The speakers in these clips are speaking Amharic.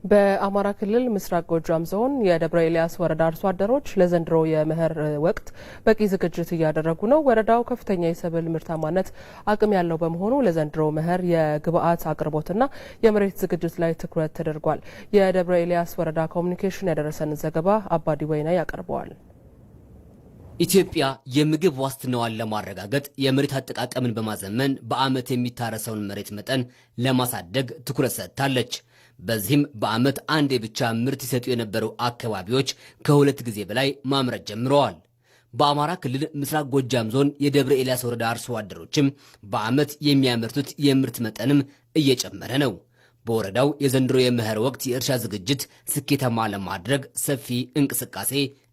በአማራ ክልል ምስራቅ ጎጃም ዞን የደብረ ኤልያስ ወረዳ አርሶ አደሮች ለዘንድሮ የመኸር ወቅት በቂ ዝግጅት እያደረጉ ነው። ወረዳው ከፍተኛ የሰብል ምርታማነት አቅም ያለው በመሆኑ ለዘንድሮ መኸር የግብዓት አቅርቦትና የመሬት ዝግጅት ላይ ትኩረት ተደርጓል። የደብረ ኤልያስ ወረዳ ኮሚኒኬሽን ያደረሰን ዘገባ አባዲ ወይና ያቀርበዋል። ኢትዮጵያ የምግብ ዋስትናዋን ለማረጋገጥ የመሬት አጠቃቀምን በማዘመን በዓመት የሚታረሰውን መሬት መጠን ለማሳደግ ትኩረት ሰጥታለች። በዚህም በዓመት አንዴ ብቻ ምርት ይሰጡ የነበሩ አካባቢዎች ከሁለት ጊዜ በላይ ማምረት ጀምረዋል። በአማራ ክልል ምስራቅ ጎጃም ዞን የደብረ ኤልያስ ወረዳ አርሶ አደሮችም በዓመት የሚያመርቱት የምርት መጠንም እየጨመረ ነው። በወረዳው የዘንድሮ የመኸር ወቅት የእርሻ ዝግጅት ስኬታማ ለማድረግ ሰፊ እንቅስቃሴ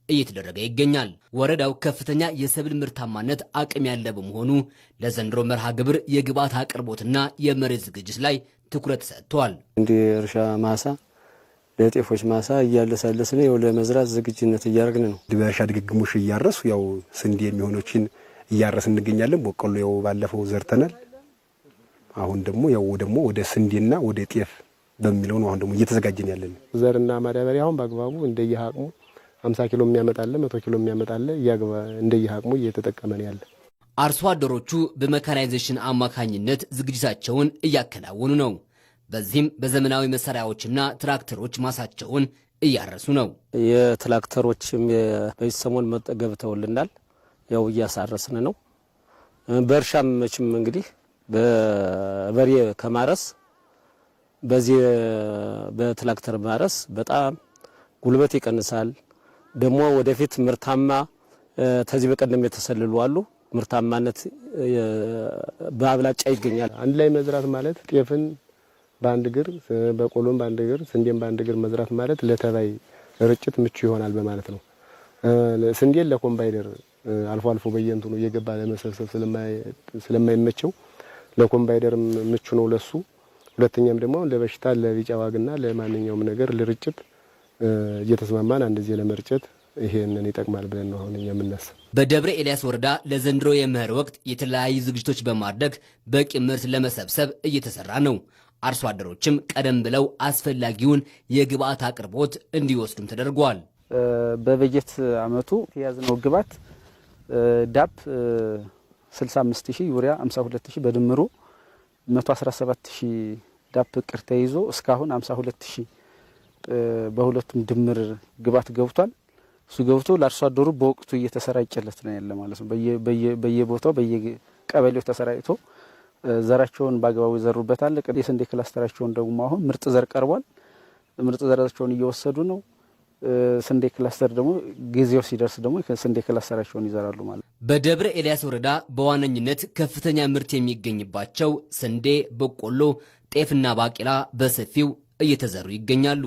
እየተደረገ ይገኛል። ወረዳው ከፍተኛ የሰብል ምርታማነት አቅም ያለ በመሆኑ ለዘንድሮ መርሃ ግብር የግብዓት አቅርቦትና የመሬት ዝግጅት ላይ ትኩረት ሰጥቷል። እንደ እርሻ ማሳ ለጤፎች ማሳ እያለሳለስን ያው ለመዝራት ዝግጅነት እያደረግን ነው። በእርሻ ድግግሞሽ እያረሱ ያው ስንዴ የሚሆኖችን እያረስን እንገኛለን። በቆሎ ያው ባለፈው ዘርተናል። አሁን ደግሞ ወደ ስንዴና ወደ ጤፍ በሚለው ነው አሁን ደግሞ እየተዘጋጀን ያለን። ዘርና ማዳበሪያ አሁን በአግባቡ እንደየአቅሙ 50 ኪሎ የሚያመጣለ 100 ኪሎ የሚያመጣለ እንደየአቅሙ እየተጠቀመን ያለ። አርሶ አደሮቹ በሜካናይዜሽን አማካኝነት ዝግጅታቸውን እያከናወኑ ነው። በዚህም በዘመናዊ መሳሪያዎችና ትራክተሮች ማሳቸውን እያረሱ ነው። የትራክተሮችም በዚህ ሰሞን ገብተውልናል። ያው እያሳረስን ነው። በእርሻም መቼም እንግዲህ በበሬ ከማረስ በዚህ በትራክተር ማረስ በጣም ጉልበት ይቀንሳል። ደግሞ ወደፊት ምርታማ ተዚህ በቀደም የተሰልሉ አሉ። ምርታማነት በአብላጫ ይገኛል። አንድ ላይ መዝራት ማለት ጤፍን በአንድ እግር፣ በቆሎን በአንድ እግር፣ ስንዴን በአንድ እግር መዝራት ማለት ለተባይ ርጭት ምቹ ይሆናል በማለት ነው። ስንዴን ለኮምባይነር አልፎ አልፎ በየእንትኑ እየገባ ለመሰብሰብ ስለማይመቸው ለኮምባይነር ምቹ ነው ለሱ። ሁለተኛም ደግሞ ለበሽታ ለቢጫ ዋግና ለማንኛውም ነገር ለርጭት እየተስማማን አንድ ጊዜ ለመርጨት ይሄንን ይጠቅማል ብለን ነው አሁን የምናስብ። በደብረ ኤልያስ ወረዳ ለዘንድሮ የመኸር ወቅት የተለያዩ ዝግጅቶች በማድረግ በቂ ምርት ለመሰብሰብ እየተሰራ ነው። አርሶ አደሮችም ቀደም ብለው አስፈላጊውን የግብዓት አቅርቦት እንዲወስዱም ተደርጓል። በበጀት ዓመቱ የያዝነው ግብዓት ዳፕ 65000፣ ዩሪያ 52000 በድምሩ 117000 ዳፕ ቅር ተይዞ እስካሁን 52000 በሁለቱም ድምር ግብዓት ገብቷል። እሱ ገብቶ ለአርሶ አደሩ በወቅቱ እየተሰራጨለት ነው ያለ ማለት ነው። በየቦታው በየቀበሌው ተሰራጭቶ ዘራቸውን በአግባቡ ይዘሩበታል። የስንዴ ክላስተራቸውን ደግሞ አሁን ምርጥ ዘር ቀርቧል። ምርጥ ዘራቸውን እየወሰዱ ነው። ስንዴ ክላስተር ደግሞ ጊዜው ሲደርስ ደግሞ ስንዴ ክላስተራቸውን ይዘራሉ ማለት ነው። በደብረ ኤልያስ ወረዳ በዋነኝነት ከፍተኛ ምርት የሚገኝባቸው ስንዴ፣ በቆሎ፣ ጤፍና ባቄላ በሰፊው እየተዘሩ ይገኛሉ።